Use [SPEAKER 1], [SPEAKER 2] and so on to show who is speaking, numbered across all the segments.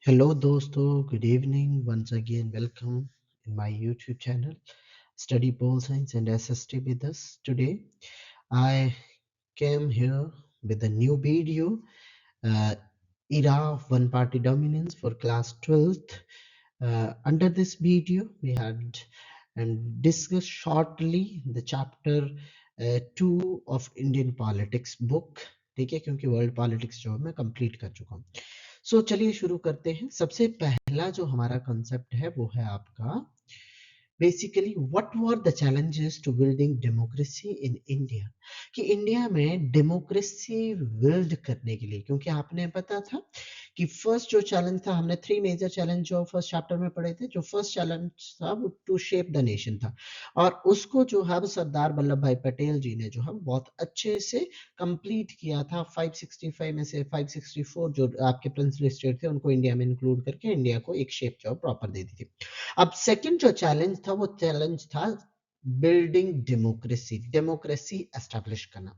[SPEAKER 1] Hello दोस्तों, good evening. Once again, welcome in my YouTube channel, Study Pole Science and SST with us. Today, I came here with a new video, uh, Era of One Party Dominance for class 12th. Under this video, we had and discussed shortly the chapter 2 of Indian Politics book. ठीक है, क्योंकि world politics जो है मैं complete कर चुका हूँ. सो चलिए शुरू करते हैं. सबसे पहला जो हमारा कॉन्सेप्ट है वो है आपका basically what were the challenges to building democracy in India. कि इंडिया में डेमोक्रेसी बिल्ड करने के लिए, क्योंकि आपने पता था कि फर्स्ट जो चैलेंज था, हमने 3 मेजर चैलेंज जो फर्स्ट चैप्टर में पढ़े थे. जो फर्स्ट चैलेंज था वो टू शेप द नेशन था, और उसको जो है सरदार वल्लभ भाई पटेल जी ने जो है बहुत अच्छे से कंप्लीट किया था. 565 में से 564 जो आपके प्रिंसिपल स्टेट थे उनको इंडिया में इंक्लूड करके इंडिया को एक शेप जो प्रॉपर दे दी थी. अब सेकंड जो चैलेंज था वो चैलेंज था बिल्डिंग डेमोक्रेसी, डेमोक्रेसी एस्टेब्लिश करना.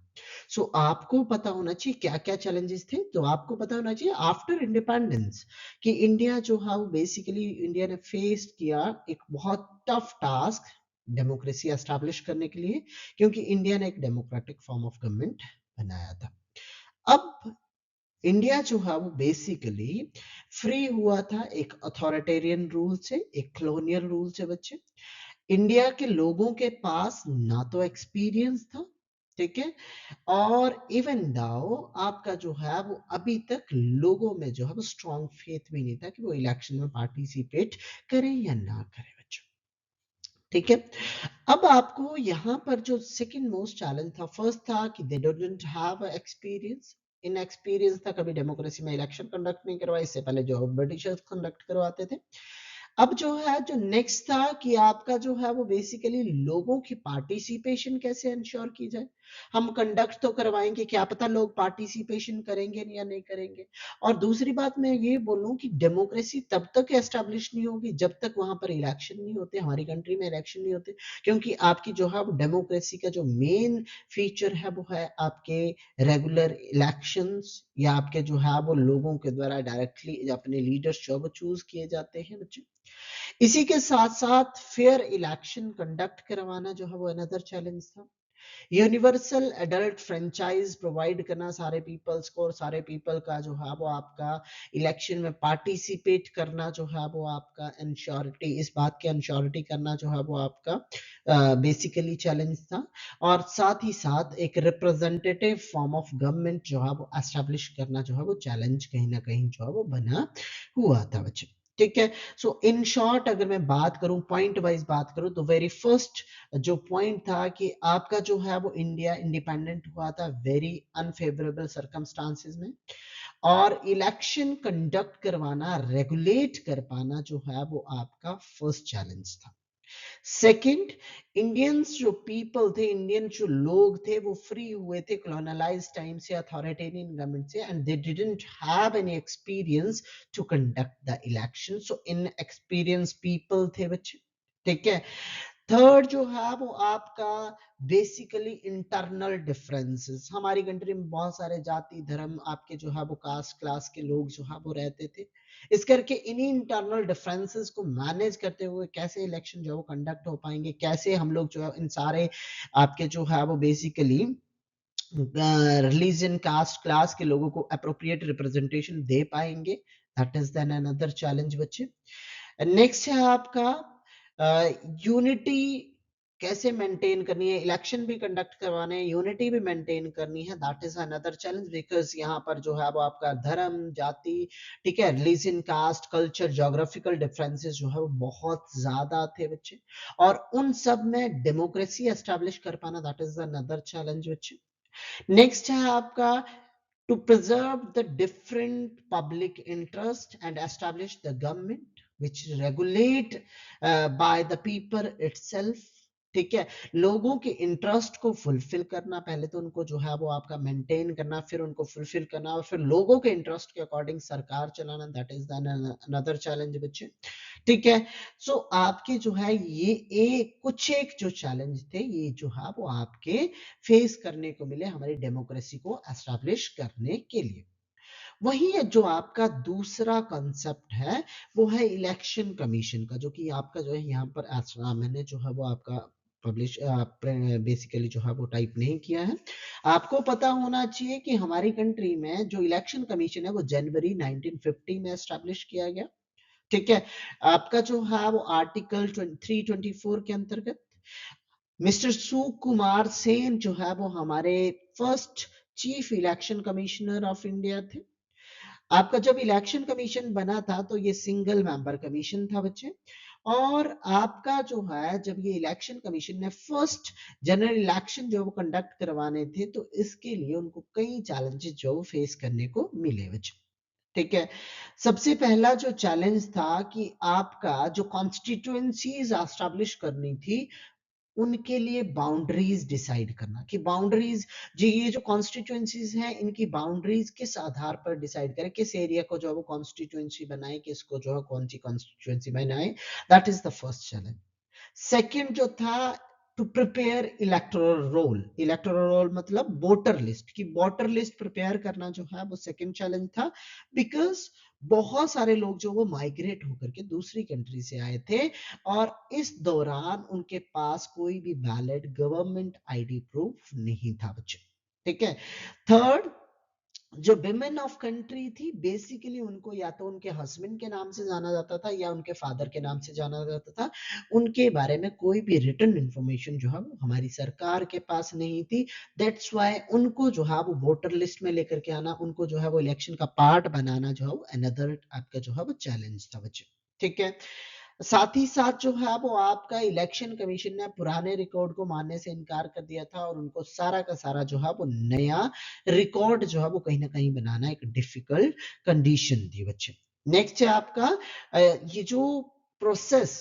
[SPEAKER 1] सो आपको पता होना चाहिए क्या क्या चैलेंजेस थे. तो आपको पता होना चाहिए आफ्टर इंडिपेंडेंस कि इंडिया जो है बेसिकली इंडिया ने फेस किया एक बहुत टफ टास्क डेमोक्रेसी एस्टेब्लिश करने के लिए, क्योंकि इंडिया ने एक डेमोक्रेटिक फॉर्म ऑफ गवर्नमेंट बनाया था. अब इंडिया जो है वो बेसिकली फ्री हुआ था एक अथॉरिटेरियन रूल से, एक कॉलोनियल रूल से. बच्चे, इंडिया के लोगों के पास ना तो एक्सपीरियंस था, ठीक है, और इवन नाउ आपका जो है वो अभी तक लोगों में जो है वो स्ट्रॉन्ग फेथ भी नहीं था कि वो इलेक्शन में पार्टिसिपेट करें या ना करें. बच्चों, ठीक है. अब आपको यहाँ पर जो सेकंड मोस्ट चैलेंज था, फर्स्ट था कि दे didn't have experience. In experience था, कभी डेमोक्रेसी में इलेक्शन कंडक्ट नहीं करवाए, इससे पहले जो ब्रिटिशर्स कंडक्ट करवाते थे. अब जो है जो नेक्स्ट था कि आपका जो है वो बेसिकली लोगों की पार्टिसिपेशन कैसे इंश्योर की जाए. हम कंडक्ट तो करवाएंगे, क्या पता लोग पार्टिसिपेशन करेंगे या नहीं करेंगे. और दूसरी बात मैं ये बोलूं कि डेमोक्रेसी तब तक एस्टेब्लिश नहीं होगी जब तक वहां पर इलेक्शन नहीं होते. हमारी कंट्री में इलेक्शन नहीं होते, क्योंकि आपकी जो है वो डेमोक्रेसी का जो मेन फीचर है वो है आपके रेगुलर इलेक्शंस, या आपके जो है वो लोगों के द्वारा डायरेक्टली अपने लीडर्स जो चूज किए जाते हैं. बच्चे, इसी के साथ साथ फेयर इलेक्शन कंडक्ट करवाना जो है वो अनदर चैलेंज था. यूनिवर्सल एडल्ट फ्रेंचाइज प्रोवाइड करना सारे पीपल्स को, और सारे पीपल का जो है वो आपका इलेक्शन में पार्टिसिपेट करना जो है वो आपका इंश्योरिटी, इस बात की इंश्योरिटी करना जो है वो आपका बेसिकली चैलेंज था. और साथ ही साथ एक रिप्रेजेंटेटिव फॉर्म ऑफ गवर्नमेंट जो है वो एस्टेब्लिश करना जो है वो चैलेंज कहीं ना कहीं जो है वो बना हुआ था. बच्चे, ठीक है. सो इन शॉर्ट अगर मैं बात करूं, पॉइंट वाइज बात करूं, तो वेरी फर्स्ट जो पॉइंट था कि आपका जो है वो इंडिया इंडिपेंडेंट हुआ था वेरी अनफेवरेबल सर्कमस्टांसेस में, और इलेक्शन कंडक्ट करवाना, रेगुलेट कर पाना जो है वो आपका फर्स्ट चैलेंज था. सेकंड, इंडियंस जो पीपल थे, इंडियन जो लोग थे वो फ्री हुए थे कॉलोनाइज टाइम से, अथॉरिटेरियन गवर्नमेंट से, and they didn't have any experience to conduct the election. So inexperience people थे. बच्चे, ठीक है. थर्ड जो है वो आपका बेसिकली इंटरनल डिफरेंसेस. हमारी कंट्री में बहुत सारे जाति धर्म आपके जो है वो कास्ट क्लास के लोग जो है वो रहते थे. इस करके इन्हीं इंटरनल डिफरेंसेस को मैनेज करते हुए कैसे इलेक्शन जो है वो कंडक्ट हो पाएंगे, कैसे हम लोग जो है इन सारे आपके जो है वो बेसिकली रिलीजन कास्ट क्लास के लोगों को अप्रोप्रिएट रिप्रेजेंटेशन दे पाएंगे. That is then another challenge. बच्चे, नेक्स्ट है आपका यूनिटी कैसे मेंटेन करनी है. इलेक्शन भी कंडक्ट करवाने हैं, यूनिटी भी मेंटेन करनी है. That is another challenge, because यहाँ पर जो है वो आपका धर्म, जाति, ठीक है, religion, caste, culture, geographical differences जो है वो बहुत ज्यादा थे. बच्चे, और उन सब में डेमोक्रेसी एस्टेब्लिश कर पाना, दैट इज अनदर चैलेंज. बच्चे, नेक्स्ट है आपका to preserve the different public interest and establish the government which regulate by the people itself. ठीक है, लोगों के इंटरेस्ट को फुलफिल करना, पहले तो उनको जो है वो आपका मेंटेन करना, फिर उनको फुलफिल करना, और फिर लोगों के इंटरेस्ट के अकॉर्डिंग सरकार चलाना. That is another challenge. बच्चे, ठीक है. सो आपके जो है ये एक जो चैलेंज थे, ये जो है वो आपके फेस करने को मिले हमारी डेमोक्रेसी को एस्टैब्लिश करने के लिए. वही है जो आपका दूसरा कंसेप्ट है, वो है इलेक्शन कमीशन का, जो कि आपका जो है यहाँ पर मैंने जो है वो आपका पब्लिश बेसिकली जो है वो टाइप नहीं किया है। आपको पता होना चाहिए कि हमारी कंट्री में जो इलेक्शन कमीशन है वो जनवरी 1950 में एस्टेब्लिश किया गया। ठीक है, आपका जो है वो आर्टिकल 324 के अंतर्गत मिस्टर सुकुमार सेन जो है वो हमारे first chief election commissioner of India थे। आपका जब इलेक्शन कमीशन बना था तो ये सिंगल मेंबर कमीशन था बच्चे। और आपका जो है जब ये इलेक्शन कमीशन ने फर्स्ट जनरल इलेक्शन जो वो कंडक्ट करवाने थे, तो इसके लिए उनको कई चैलेंजेस जो फेस करने को मिले बच्चे। ठीक है, सबसे पहला जो चैलेंज था कि आपका जो कॉन्स्टिट्यूएंसीज एस्टैब्लिश करनी थी, उनके लिए बाउंड्रीज डिसाइड करना कि बाउंड्रीज, जी ये जो कॉन्स्टिट्यूएंसीज हैं इनकी बाउंड्रीज किस आधार पर डिसाइड करें, किस एरिया को जो है वो कॉन्स्टिट्यूएंसी बनाए, किसको जो है कौन सी कॉन्स्टिट्यूएंसी बनाए। That is the first challenge. Second जो था, टू प्रिपेयर इलेक्टोरल रोल मतलब वोटर लिस्ट की वोटर लिस्ट प्रिपेयर करना जो है वो सेकंड चैलेंज था। बिकॉज बहुत सारे लोग जो वो माइग्रेट होकर के दूसरी कंट्री से आए थे, और इस दौरान उनके पास कोई भी वैलिड गवर्नमेंट आईडी प्रूफ नहीं था बच्चे। ठीक है, थर्ड, जो विमेन ऑफ कंट्री थी बेसिकली उनको या तो उनके हस्बैंड के नाम से जाना जाता था या उनके फादर के नाम से जाना जाता था। उनके बारे में कोई भी रिटन इंफॉर्मेशन जो है वो हमारी सरकार के पास नहीं थी। दैट्स वाई उनको जो है वो वोटर लिस्ट में लेकर के आना, उनको जो है वो इलेक्शन का पार्ट बनाना जो है वो अनदर आपका जो है वो चैलेंज था बच्चे। ठीक है, साथ ही साथ जो है वो आपका इलेक्शन कमीशन ने पुराने रिकॉर्ड को मानने से इनकार कर दिया था, और उनको सारा का सारा जो है वो नया रिकॉर्ड जो है वो कहीं ना कहीं बनाना एक डिफिकल्ट कंडीशन थी बच्चे। नेक्स्ट है आपका ये जो प्रोसेस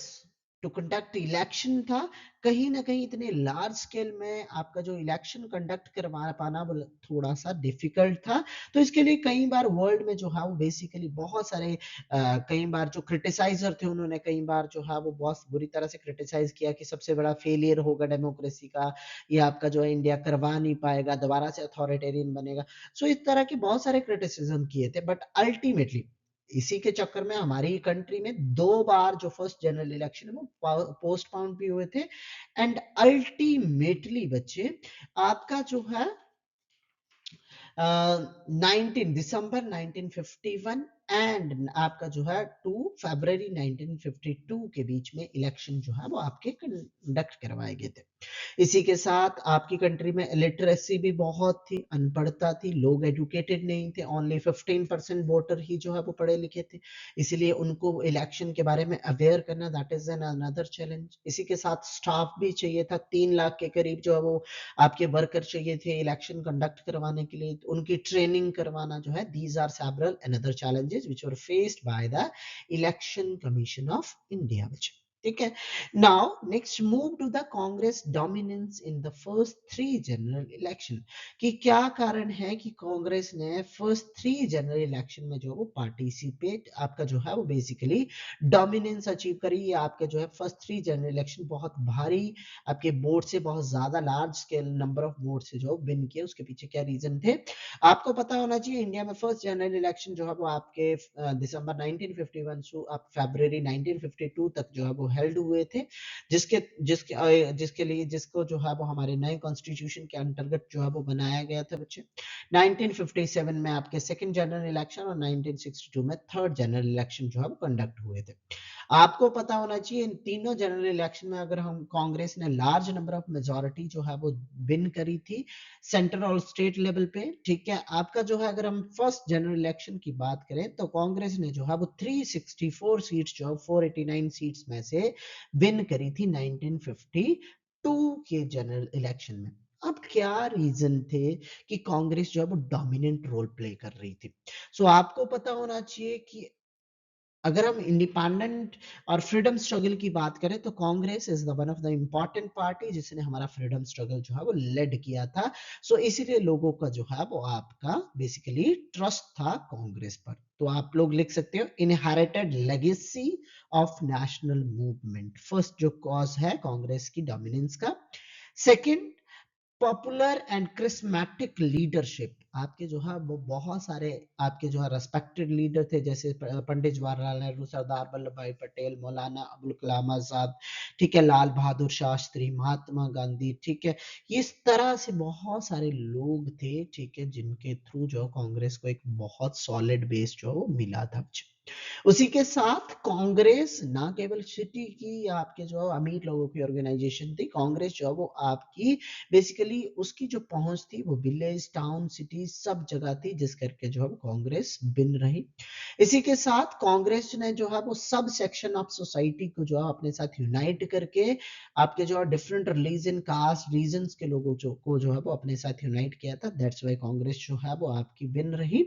[SPEAKER 1] टू कंडक्ट इलेक्शन था, कहीं ना कहीं इतने लार्ज स्केल में आपका जो इलेक्शन कंडक्ट करवा पाना वो थोड़ा सा डिफिकल्ट था। तो इसके लिए कई बार वर्ल्ड में जो है वो बेसिकली बहुत सारे कई बार जो क्रिटिसाइजर थे उन्होंने कई बार जो है वो बहुत बुरी तरह से क्रिटिसाइज किया कि सबसे बड़ा फेलियर होगा डेमोक्रेसी का, ये आपका जो है इंडिया करवा नहीं पाएगा, दोबारा से अथॉरिटेरियन बनेगा। सो इस तरह के बहुत सारे क्रिटिसिज्म किए थे, बट अल्टीमेटली इसी के चक्कर में हमारी कंट्री में 2 बार जो फर्स्ट जनरल इलेक्शन है वो पोस्टपोन भी हुए थे। एंड अल्टीमेटली बच्चे आपका जो है 19 दिसंबर 1951 एंड आपका जो है 2 फरवरी 1952 के बीच में इलेक्शन जो है वो आपके कंडक्ट करवाए गए थे। इसी के साथ आपकी कंट्री में लिटरेसी भी बहुत थी, अनपढ़ता थी, लोग एजुकेटेड नहीं थे, ओनली 15% वोटर ही जो है वो पढ़े लिखे थे। इसलिए उनको इलेक्शन के बारे में अवेयर करना that is an another challenge. इसी के साथ स्टाफ भी चाहिए था, 3 लाख के करीब जो है वो आपके वर्कर चाहिए थे इलेक्शन कंडक्ट करवाने के लिए, उनकी ट्रेनिंग करवाना जो है, these are several another challenges which were faced by the election commission of India. ठीक है, now next move to the Congress dominance in the first 3 general election. कि क्या कारण है कि कांग्रेस ने फर्स्ट 3 जनरल इलेक्शन में जो वो पार्टिसिपेट आपका जो है वो बेसिकली डोमिनेंस अचीव करी। आपके जो है फर्स्ट 3 जनरल इलेक्शन बहुत भारी आपके बोर्ड से, बहुत ज्यादा large scale number of board से जो विन किए, उसके पीछे क्या रीजन थे आपको पता होना चाहिए। इंडिया में फर्स्ट जनरल इलेक्शन जो है वो आपके दिसंबर 1951 से आप फरवरी 1952 तक जो है वो हेल्ड हुए थे, जिसके जिसके जिसके लिए जिसको जो है वो हमारे नए कॉन्स्टिट्यूशन के अंतर्गत जो है वो बनाया गया था बच्चे। 1957 में आपके सेकंड जनरल इलेक्शन और 1962 में थर्ड जनरल इलेक्शन जो है वो कंडक्ट हुए थे। आपको पता होना चाहिए इन तीनों जनरल इलेक्शन में अगर हम कांग्रेस ने लार्ज नंबर ऑफ मेजोरिटी जो है वो विन करी थी सेंट्रल और स्टेट लेवल पे। ठीक है, आपका जो है अगर हम फर्स्ट जनरल इलेक्शन की बात करें तो कांग्रेस ने जो है वो 364 सीट्स जो है 489 सीट्स में से विन करी थी 1952 के जनरल इलेक्शन में। अब क्या रीजन थे कि कांग्रेस जो है वो डोमिनेंट रोल प्ले कर रही थी। सो आपको पता होना चाहिए कि अगर हम इंडिपेंडेंट और फ्रीडम स्ट्रगल की बात करें तो Congress is the one of the important party जिसने हमारा फ्रीडम स्ट्रगल जो है वो लेड किया था। सो इसीलिए लोगों का जो है वो आपका बेसिकली ट्रस्ट था कांग्रेस पर। तो आप लोग लिख सकते हो inherited legacy of national movement, first जो कॉज है कांग्रेस की डोमिनेंस का। Second, popular and charismatic leadership. आपके जो है वो बहुत सारे आपके जो है रेस्पेक्टेड लीडर थे, जैसे पंडित जवाहरलाल नेहरू, सरदार वल्लभ भाई पटेल, मौलाना अबुल कलाम आजाद, ठीक है, लाल बहादुर शास्त्री, महात्मा गांधी, ठीक है। इस तरह से बहुत सारे लोग थे, ठीक है, जिनके थ्रू जो कांग्रेस को एक बहुत सॉलिड बेस जो मिला था। उसी के साथ कांग्रेस ना केवल सिटी की या आपके जो अमीर लोगों की ऑर्गेनाइजेशन थी, कांग्रेस जो है वो आपकी बेसिकली उसकी जो पहुंच थी वो विलेज, टाउन, सिटी सब जगह थी, जिस करके जो है वो कांग्रेस बिन रही। इसी के साथ कांग्रेस ने जो है वो सब सेक्शन ऑफ सोसाइटी को जो है अपने साथ यूनाइट करके आपके जो डिफरेंट रिलीजन, कास्ट, रीजन्स के लोगों जो है वो अपने साथ यूनाइट किया था। दैट्स वाई कांग्रेस जो है वो आपकी बिन रही।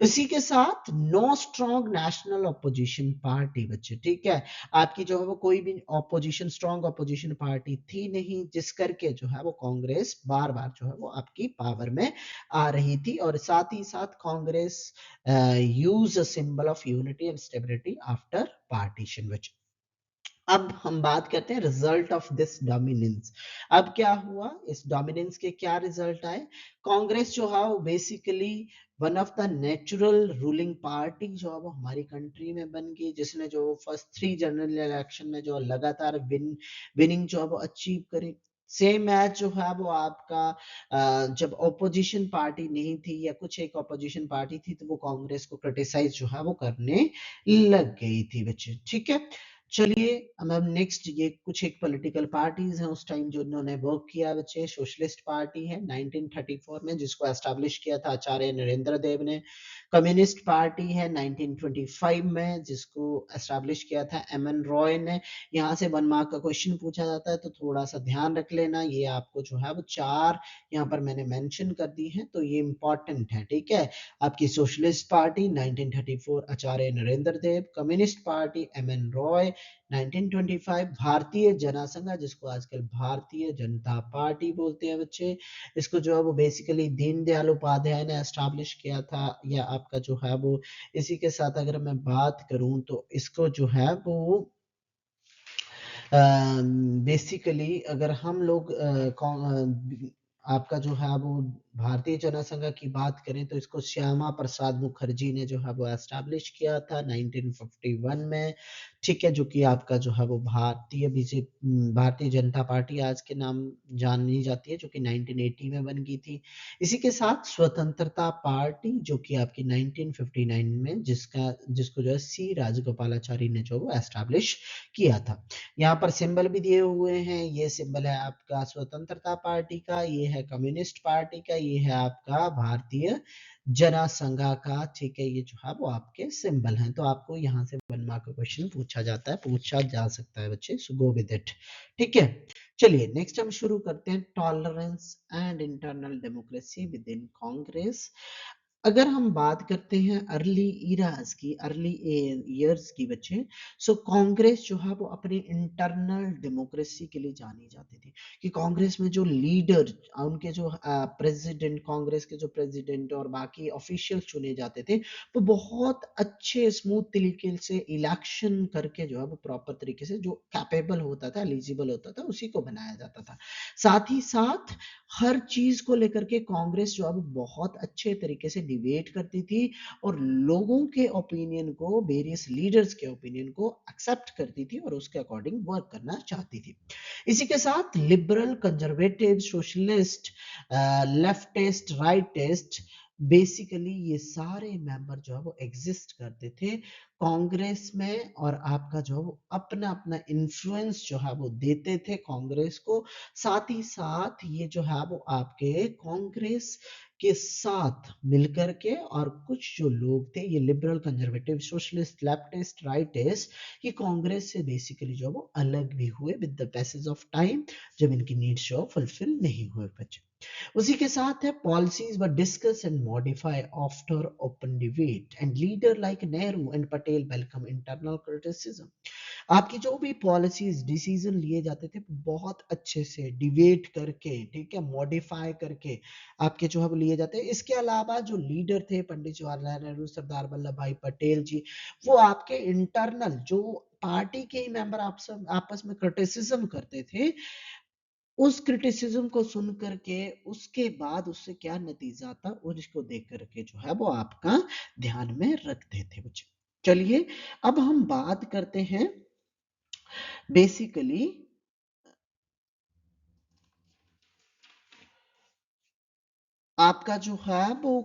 [SPEAKER 1] इसी के साथ no strong national opposition party बच्चे, ठीक है, आपकी जो है वो कोई भी ऑपोजिशन, स्ट्रॉन्ग ऑपोजिशन पार्टी थी नहीं, जिस करके जो है वो कांग्रेस बार बार जो है वो आपकी पावर में आ रही थी। और साथ ही साथ Congress use a symbol of unity and stability after partition. Which अब हम बात करते हैं रिजल्ट ऑफ दिस डोमिनेंस। अब क्या हुआ, इस डोमिनेंस के क्या रिजल्ट आए? कांग्रेस जो है वो basically one of the natural ruling party जो है वो हमारी कंट्री में बन गई, जिसने जो फर्स्ट 3 जनरल इलेक्शन में जो लगातार विनिंग जो है वो अचीव करी। सेम एज जो है वो आपका जब ऑपोजिशन पार्टी नहीं थी या कुछ एक ऑपोजिशन पार्टी थी, तो वो कांग्रेस को क्रिटिसाइज जो है वो करने लग गई थी बच्चे, ठीक है। चलिए अब हम नेक्स्ट ये कुछ एक पॉलिटिकल पार्टीज हैं उस टाइम जो इन्होंने वर्क किया बच्चे। सोशलिस्ट पार्टी है 1934 में, जिसको एस्टैब्लिश किया था आचार्य नरेंद्र देव ने। कम्युनिस्ट पार्टी है 1925 में, जिसको एस्टैब्लिश किया था एम एन रॉय ने। यहाँ से 1 मार्क का क्वेश्चन पूछा जाता है, तो थोड़ा सा ध्यान रख लेना, ये आपको जो है वो 4 यहाँ पर मैंने मेंशन कर दी है, तो ये इंपॉर्टेंट है, ठीक है। आपकी socialist party 1934 Acharya Narendra Dev, communist party M N Roy 1925, Bharatiya Jansangh जिसको आजकल भारतीय जनता पार्टी बोलते हैं बच्चे, इसको जो है वो बेसिकली दीनदयाल उपाध्याय ने एस्टैब्लिश किया था, या आपका जो है वो इसी के साथ अगर मैं बात करूं तो इसको जो है वो बेसिकली अगर हम लोग आपका जो है वो भारतीय जनसंघ की बात करें, तो इसको श्यामा प्रसाद मुखर्जी ने जो है वो एस्टैब्लिश किया था 1951 में, ठीक है, जो कि आपका जो है वो भारतीय जनता पार्टी आज के नाम जानी जाती है, जो कि 1980 में बन गई थी। इसी के साथ स्वतंत्रता पार्टी जो कि आपकी 1959 में जिसको जो है सी राजगोपालाचारी ने जो एस्टैब्लिश किया था। यहाँ पर सिंबल भी दिए हुए हैं, ये सिंबल है आपका स्वतंत्रता पार्टी का, ये है कम्युनिस्ट पार्टी का, ये है आपका भारतीय जनसंघ का, ठीक है, ये जो है वो आपके सिंबल हैं। तो आपको यहाँ से 1 मार्क का क्वेश्चन पूछा जा सकता है बच्चे, सो गो विद इट, ठीक है। चलिए नेक्स्ट हम शुरू करते हैं, tolerance and internal democracy with in Congress. अगर हम बात करते हैं अर्ली इराज की, अर्ली ईयर्स की बच्चे, सो कांग्रेस जो है वो अपनी इंटरनल डेमोक्रेसी के लिए जानी जाती थी, कि कांग्रेस में जो लीडर, उनके जो प्रेसिडेंट, कांग्रेस के जो प्रेसिडेंट और बाकी ऑफिशियल चुने जाते थे, वो बहुत अच्छे स्मूथ तरीके से इलेक्शन करके जो है वो प्रॉपर तरीके से जो कैपेबल होता था, एलिजिबल होता था, उसी को बनाया जाता था। साथ ही साथ हर चीज को लेकर के कांग्रेस जो है बहुत अच्छे तरीके से डिबेट करती थी, और लोगों के ओपिनियन को, वेरियस लीडर्स के ओपिनियन को एक्सेप्ट करती थी और उसके अकॉर्डिंग वर्क करना चाहती थी। इसी के साथ liberal, conservative, socialist, leftist, rightist, basically ये सारे मेंबर जो है वो एग्जिस्ट करते थे कांग्रेस में, और आपका जो अपना अपना इन्फ्लुएंस जो है वो देते थे कांग्रेस को। साथ ही साथ ये जो है वो आपके कांग्रेस के साथ मिलकर के, और कुछ जो लोग थे ये liberal, conservative, socialist, leftist, rightist, ये कांग्रेस से बेसिकली जो वो अलग भी हुए with the passage of time, जब इनकी नीड्स जो फुलफिल नहीं हुए बच्चे। उसी के साथ है policies were discuss and modify after open debate, and leader like Nehru and Patel welcome internal criticism. आपकी जो भी पॉलिसीज, डिसीजन लिए जाते थे बहुत अच्छे से डिबेट करके, ठीक है, मॉडिफाई करके आपके जो है वो लिए जाते हैं। इसके अलावा जो लीडर थे पंडित जवाहरलाल नेहरू, सरदार वल्लभ भाई पटेल जी, वो आपके इंटरनल जो पार्टी के ही मेंबर आपस आपस में क्रिटिसिज्म करते थे, उस क्रिटिसिज्म को सुन करके उसके बाद उससे क्या नतीजा आता उसको देख करके जो है वो आपका ध्यान में रखते थे बच्चे। चलिए अब हम बात करते हैं बेसिकली आपका जो है वो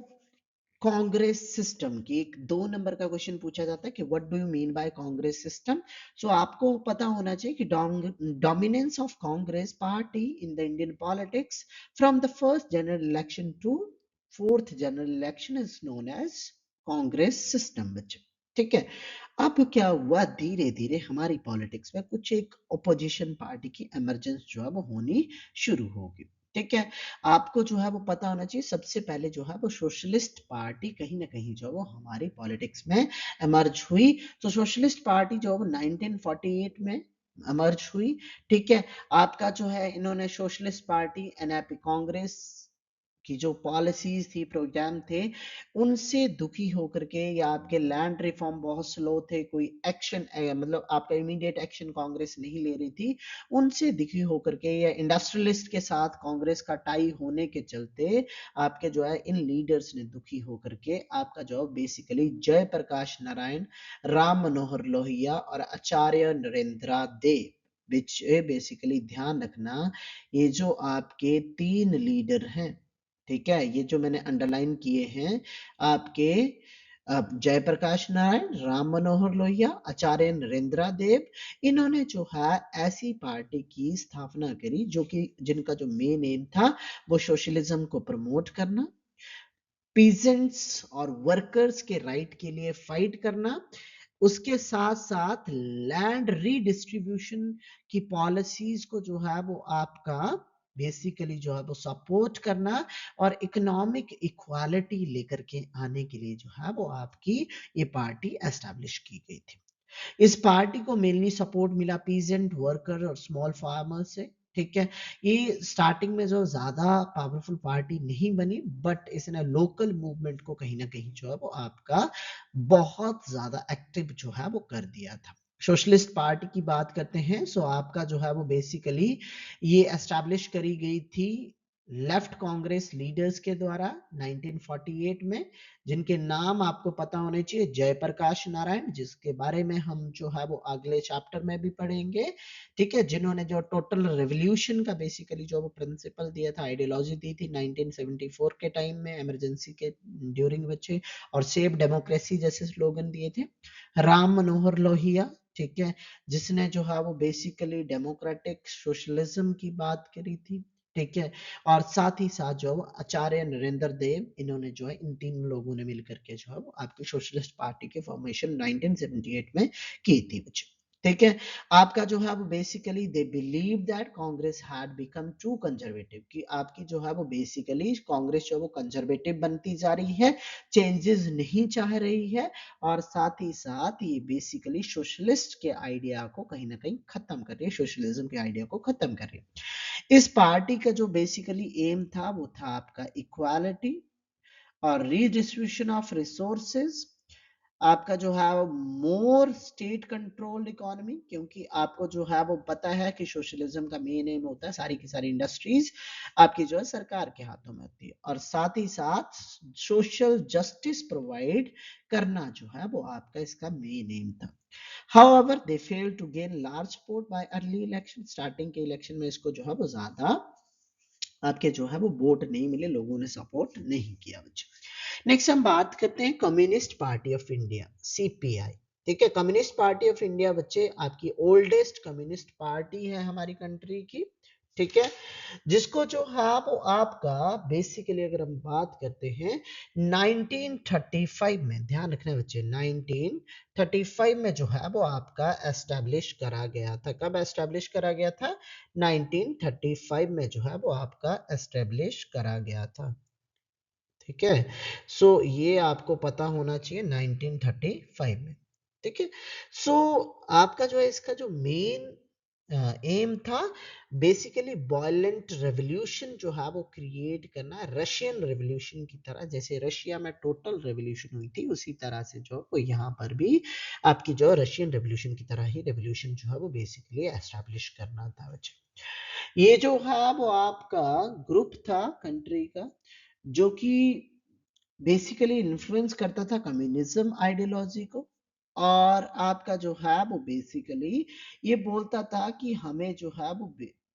[SPEAKER 1] कांग्रेस सिस्टम की। एक 2 नंबर का क्वेश्चन पूछा जाता है कि what do you mean by Congress system. So आपको पता होना चाहिए कि dominance of Congress party in the Indian politics from the first general election to fourth general election is known as Congress system बच्चे। ठीक है, अब क्या हुआ, धीरे धीरे हमारी पॉलिटिक्स में कुछ एक ओपोजिशन पार्टी की इमरजेंस जो है वो होनी शुरू होगी। ठीक है, आपको जो है वो पता होना चाहिए सबसे पहले जो है वो सोशलिस्ट पार्टी कहीं ना कहीं जो है वो हमारी पॉलिटिक्स में इमर्ज हुई। तो सोशलिस्ट पार्टी जो है वो 1948 में इमर्ज हुई। ठीक है, आपका जो है इन्होंने सोशलिस्ट पार्टी एनएपी कांग्रेस की जो पॉलिसीज थी प्रोग्राम थे उनसे दुखी होकर के, या आपके लैंड रिफॉर्म बहुत स्लो थे, कोई एक्शन मतलब आपका इमीडिएट एक्शन कांग्रेस नहीं ले रही थी, उनसे दुखी होकर के, या इंडस्ट्रियलिस्ट के साथ कांग्रेस का टाई होने के चलते आपके जो है इन लीडर्स ने दुखी होकर के आपका जो बेसिकली जयप्रकाश नारायण, राम मनोहर लोहिया और आचार्य नरेंद्र देव, बेसिकली ध्यान रखना ये जो आपके 3 लीडर हैं, ठीक है, ये जो मैंने अंडरलाइन किए हैं आपके जयप्रकाश नारायण, राम मनोहर लोहिया, आचार्य नरेंद्र देव, इन्होंने जो है ऐसी पार्टी की स्थापना करी जो कि जिनका जो मेन एम था वो सोशलिज्म को प्रमोट करना, पीजेंट्स और वर्कर्स के राइट के लिए फाइट करना, उसके साथ साथ लैंड रीडिस्ट्रीब्यूशन की पॉलिसीज को जो है वो आपका बेसिकली जो है वो सपोर्ट करना, और इकोनॉमिक इक्वालिटी लेकर के आने के लिए जो है वो आपकी ये पार्टी एस्टैब्लिश की गई थी। इस पार्टी को मेनली सपोर्ट मिला पीजेंट, वर्कर और स्मॉल फार्मर से। ठीक है, ये स्टार्टिंग में जो ज्यादा पावरफुल पार्टी नहीं बनी, बट इसने लोकल मूवमेंट को कहीं ना कहीं जो है वो आपका बहुत ज्यादा एक्टिव जो है वो कर दिया था। सोशलिस्ट पार्टी की बात करते हैं, सो आपका जो है वो बेसिकली ये एस्टैब्लिश करी गई थी लेफ्ट कांग्रेस लीडर्स के द्वारा 1948 में, जिनके नाम आपको पता होने चाहिए, जयप्रकाश नारायण, जिसके बारे में हम जो है वो अगले चैप्टर में भी पढ़ेंगे। ठीक है, जिन्होंने जो टोटल रेवोल्यूशन का बेसिकली जो वो प्रिंसिपल दिया था, आइडियोलॉजी दी थी 1974 के टाइम में इमरजेंसी के ड्यूरिंग बच्चे, और सेव डेमोक्रेसी जैसे स्लोगन दिए थे। राम मनोहर लोहिया, ठीक है, जिसने जो है वो बेसिकली डेमोक्रेटिक सोशलिज्म की बात करी थी। ठीक है, और साथ ही साथ जो आचार्य नरेंद्र देव, इन्होंने जो है इन 3 लोगों ने मिलकर के जो है वो आपकी सोशलिस्ट पार्टी के फॉर्मेशन 1978 में की थी बच्चे। ठीक है, आपका जो है वो basically they believe that Congress had become too conservative, कि आपकी जो है वो बेसिकली कांग्रेस जो है वो कंजर्वेटिव बनती जा रही है, चेंजेस नहीं चाह रही है, और साथ ही साथ ये बेसिकली सोशलिस्ट के आइडिया को कहीं ना कहीं खत्म कर रही है, सोशलिज्म के आइडिया को खत्म कर रही है। इस पार्टी का जो बेसिकली एम था वो था आपका इक्वालिटी और रीडिस्ट्रीब्यूशन ऑफ रिसोर्सेज, आपका जो है वो मोर स्टेट कंट्रोल्ड इकोनॉमी, क्योंकि आपको जो है वो पता है कि सोशलिज्म का मेन एम होता है सारी की सारी इंडस्ट्रीज आपकी जो है सरकार के हाथों में होती है, और साथ ही साथ सोशल जस्टिस प्रोवाइड करना जो है वो आपका इसका मेन एम था। However, they failed to gain large support by early election. Starting के इलेक्शन में इसको जो है वो ज्यादा आपके जो है वो वोट नहीं मिले, लोगों ने सपोर्ट नहीं किया बच्चे। नेक्स्ट हम बात करते हैं communist party of India, CPI. ठीक है, कम्युनिस्ट पार्टी ऑफ इंडिया बच्चे आपकी ओल्डेस्ट कम्युनिस्ट पार्टी है हमारी कंट्री की। ठीक है, जिसको जो है वो आपका बेसिकली अगर हम बात करते हैं 1935 में, ध्यान रखना बच्चे, 1935 में जो है वो आपका एस्टेब्लिश करा गया था। कब एस्टेब्लिश करा गया था? 1935 में जो है वो आपका एस्टेब्लिश करा गया था। ठीक है, सो ये आपको पता होना चाहिए 1935 में। ठीक है, सो आपका जो है इसका जो मेन एम था बेसिकली वायलेंट रेवोल्यूशन जो है वो क्रिएट करना, रशियन रेवोल्यूशन की तरह। जैसे रशिया में टोटल रेवोल्यूशन हुई थी, उसी तरह से जो वो यहाँ पर भी आपकी जो रशियन रेवोल्यूशन की तरह ही रेवोल्यूशन जो है वो बेसिकली एस्टैब्लिश करना था बच्चे। ये जो है वो आपका ग्रुप था कंट्री का, जो कि बेसिकली इन्फ्लुएंस करता था कम्युनिज्म आइडियोलॉजी को। और आपका जो है वो बेसिकली ये बोलता था कि हमें जो है वो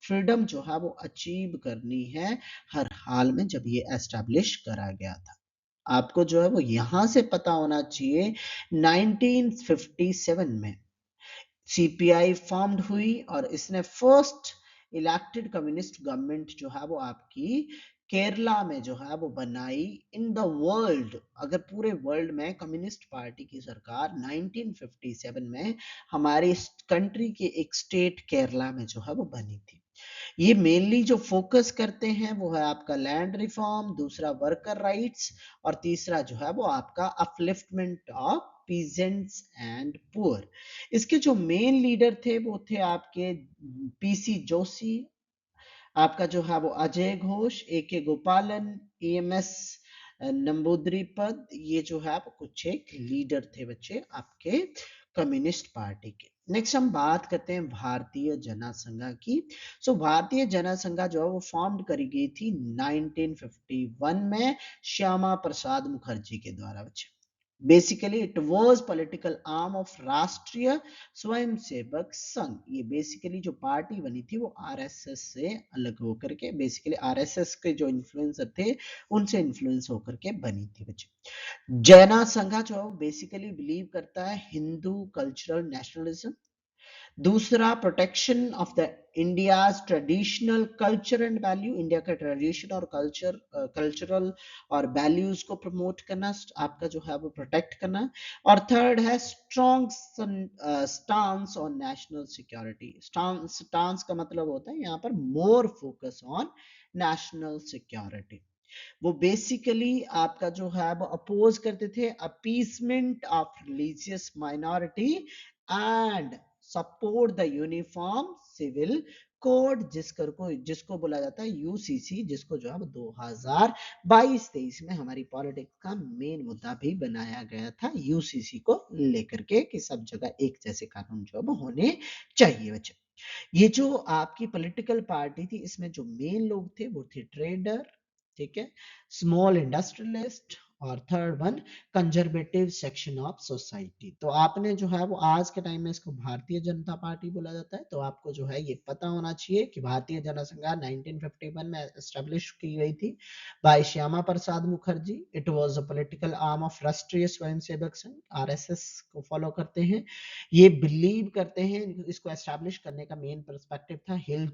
[SPEAKER 1] फ्रीडम जो है वो अचीव करनी है हर हाल में, जब ये एस्टैब्लिश करा गया था। आपको जो है वो यहां से पता होना चाहिए 1957 में सीपीआई फॉर्म्ड हुई, और इसने फर्स्ट इलेक्टेड कम्युनिस्ट गवर्नमेंट जो है वो आपकी केरला में जो है वो बनाई इन द वर्ल्ड। अगर पूरे वर्ल्ड में कम्युनिस्ट पार्टी की सरकार 1957 में हमारी कंट्री के एक स्टेट केरला में जो है वो बनी थी। ये मेनली जो फोकस करते हैं वो है आपका लैंड रिफॉर्म, दूसरा वर्कर राइट्स, और तीसरा जो है वो आपका upliftment of peasants and poor. इसके जो मेन लीडर थे वो थे आपके पीसी जोशी, आपका जो है वो अजय घोष, ए के गोपालन, एएमएस नंबूदरी पद। ये जो है वो कुछ एक लीडर थे बच्चे आपके कम्युनिस्ट पार्टी के। नेक्स्ट हम बात करते हैं भारतीय जनसंघ की। भारतीय जनसंघ जो है वो फॉर्म करी गई थी 1951 में श्यामा प्रसाद मुखर्जी के द्वारा बच्चे। Basically it was political arm of Rashtriya Swayamsevak संघ। ये बेसिकली जो पार्टी बनी थी वो आरएसएस से अलग होकर के, बेसिकली आरएसएस के जो इन्फ्लुएंसर थे उनसे इन्फ्लुएंस होकर के बनी थी बच्चे। जैना संघ जो बेसिकली बिलीव करता है हिंदू कल्चरल नेशनलिज्म। दूसरा protection of the India's traditional culture and value, India का ट्रेडिशन और कल्चरल और वैल्यूज को प्रमोट करना, आपका जो है वो प्रोटेक्ट करना। और थर्ड है strong stance on national security. Stance का मतलब होता है यहाँ पर more focus on national security. वो बेसिकली आपका जो है वो अपोज करते थे appeasement of religious minority and support the uniform civil code, जिसको बोला जाता है यूसीसी, जिसको जो है 2022-23 में हमारी पॉलिटिक्स का मेन मुद्दा भी बनाया गया था यूसीसी को लेकर के, कि सब जगह एक जैसे कानून जो है होने चाहिए बच्चे। ये जो आपकी पॉलिटिकल पार्टी थी, इसमें जो मेन लोग थे वो थे ट्रेडर, ठीक है, स्मॉल इंडस्ट्रियलिस्ट, और third one conservative section of society. तो आपने जो है वो आज के टाइम में इसको भारतीय जनता पार्टी बोला जाता है। तो आपको जो है ये पता होना चाहिए कि भारतीय जनसंघ 1951 में एस्टेब्लिश की गई थी by Shyama Prasad Mukherjee. It was a political arm of Rashtriya Swayamsevak संघ, आरएसएस को फॉलो करते हैं। ये बिलीव करते हैं, इसको एस्टैब्लिश करने का मेन पर्सपेक्टिव था हिल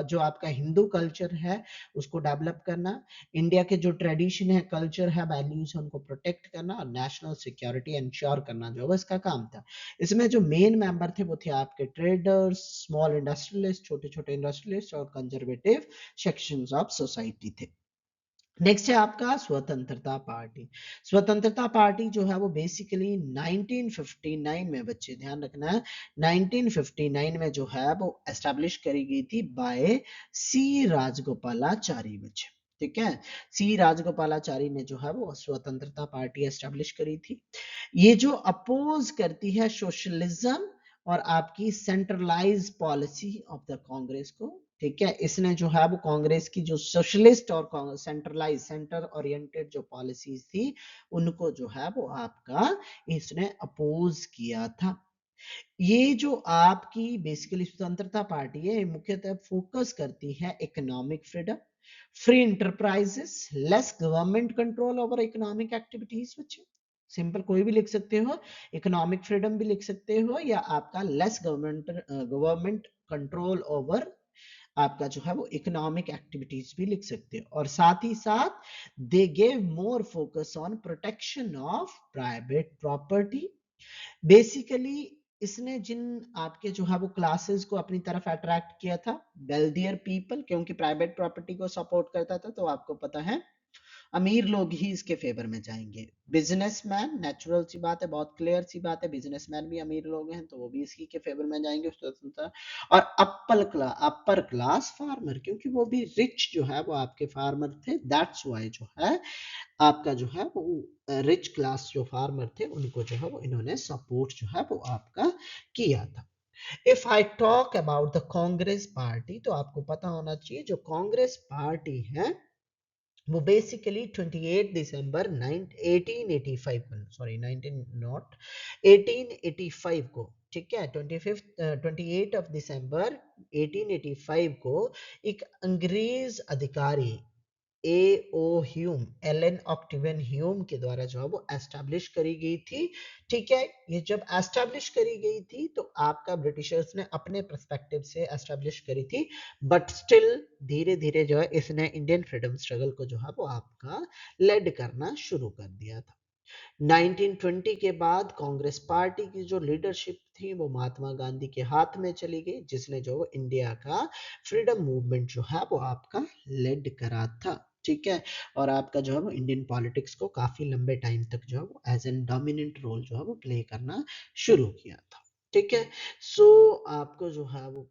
[SPEAKER 1] जो आपका हिंदू कल्चर है उसको डेवलप करना, इंडिया के जो ट्रेडिशन है, कल्चर है, वैल्यूज है, उनको प्रोटेक्ट करना, और नेशनल सिक्योरिटी इंश्योर करना जो है इसका काम था। इसमें जो मेन मेंबर थे वो थे आपके ट्रेडर्स, स्मॉल इंडस्ट्रियलिस्ट, छोटे छोटे इंडस्ट्रियलिस्ट, और कंजर्वेटिव सेक्शंस ऑफ सोसाइटी थे। नेक्स्ट है आपका स्वतंत्रता पार्टी। स्वतंत्रता पार्टी जो है वो बेसिकली 1959 में, बच्चे ध्यान रखना है, 1959 में जो है वो एस्टेब्लिश करी गई थी बाय सी राजगोपालाचारी बच्चे, ठीक है। सी राजगोपालाचारी ने जो है वो स्वतंत्रता पार्टी एस्टेब्लिश करी थी। ये जो अपोज करती है सोशलिज्म और आपकी centralise policy of the Congress को, ठीक है। इसने जो है वो कांग्रेस की जो सोशलिस्ट और सेंट्रलाइज, सेंटर ओरिएंटेड जो पॉलिसीज थी उनको जो है वो आपका इसने अपोज किया था। ये जो आपकी बेसिकली स्वतंत्रता पार्टी है, मुख्यतः फोकस करती है economic freedom, free enterprises, less government control over economic activities बच्चे। सिंपल कोई भी लिख सकते हो, इकोनॉमिक फ्रीडम भी लिख सकते हो, या आपका लेस गवर्नमेंट कंट्रोल ओवर आपका जो है वो इकोनॉमिक एक्टिविटीज भी लिख सकते हो। और साथ ही साथ they gave more focus on protection of private property. Basically इसने जिन आपके जो है वो क्लासेस को अपनी तरफ अट्रैक्ट किया था, वेल्दियर पीपल, क्योंकि प्राइवेट प्रॉपर्टी को सपोर्ट करता था। तो आपको पता है अमीर लोग ही इसके फेवर में जाएंगे। बिजनेसमैन, नेचुरल सी बात है, बहुत क्लियर सी बात है, बिजनेसमैन भी अमीर लोग हैं तो वो भी इसी के फेवर में जाएंगे स्वतंत्रता। और अपर क्लास फार्मर, क्योंकि वो भी रिच जो है वो आपके फार्मर थे, दैट्स वाई जो है आपका जो है वो रिच क्लास जो फार्मर थे उनको जो है वो इन्होंने सपोर्ट जो है वो आपका किया था। If I talk about the Congress party, तो आपको पता होना चाहिए जो कांग्रेस पार्टी है वो बेसिकली 28 दिसंबर 1885 को, सॉरी 19 नॉट 1885 को, ठीक है, 28 ऑफ दिसंबर 1885 को एक अंग्रेज अधिकारी ए ओ ह्यूम, एलन ऑक्टिवन ह्यूम के द्वारा जो है वो एस्टैब्लिश करी गई थी। ठीक है, ये जब एस्टैब्लिश करी गई थी तो आपका ब्रिटिशर्स ने अपने पर्सपेक्टिव से एस्टैब्लिश करी थी, बट स्टिल धीरे धीरे जो है इसने इंडियन फ्रीडम स्ट्रगल को जो है वो आपका लेड करना शुरू कर दिया था। 1920 के बाद कांग्रेस पार्टी की जो लीडरशिप थी वो महात्मा गांधी के हाथ में चली गई, जिसने जो इंडिया का फ्रीडम मूवमेंट जो है वो आपका लेड करा था। ठीक है, और आपका जो है वो इंडियन पॉलिटिक्स को काफी लंबे टाइम तक जो है वो एज एन डोमिनेंट रोल जो है वो प्ले करना शुरू किया था। ठीक है, सो आपको जो है वो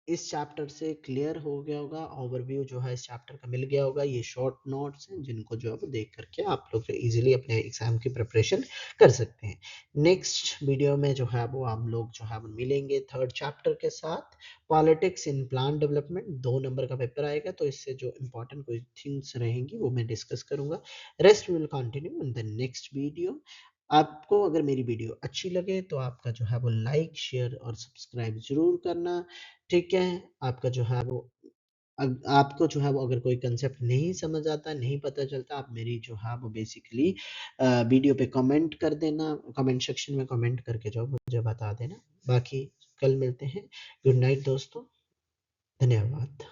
[SPEAKER 1] इस चैप्टर से क्लियर हो गया होगा, ओवरव्यू जो है इस चैप्टर का मिल गया होगा। ये शॉर्ट नोट्स हैं जिनको जो है वो देख करके आप लोग इजीली अपने एग्जाम की प्रिपरेशन कर सकते हैं। नेक्स्ट वीडियो में जो है वो हम लोग जो है वो मिलेंगे थर्ड चैप्टर के साथ, politics in plan development. 2 number का पेपर आएगा तो इससे जो इंपॉर्टेंट कोई थिंग्स रहेंगी वो मैं डिस्कस करूंगा। Rest will continue in the next video. आपको अगर मेरी वीडियो अच्छी लगे तो आपका जो है वो लाइक, शेयर और सब्सक्राइब जरूर करना। ठीक है, आपका जो है वो आपको जो है वो अगर कोई कंसेप्ट नहीं समझ आता, नहीं पता चलता, आप मेरी जो है वो बेसिकली वीडियो पे कमेंट कर देना, कमेंट सेक्शन में कमेंट करके जो मुझे बता देना। बाकी कल मिलते हैं। गुड नाइट दोस्तों, धन्यवाद।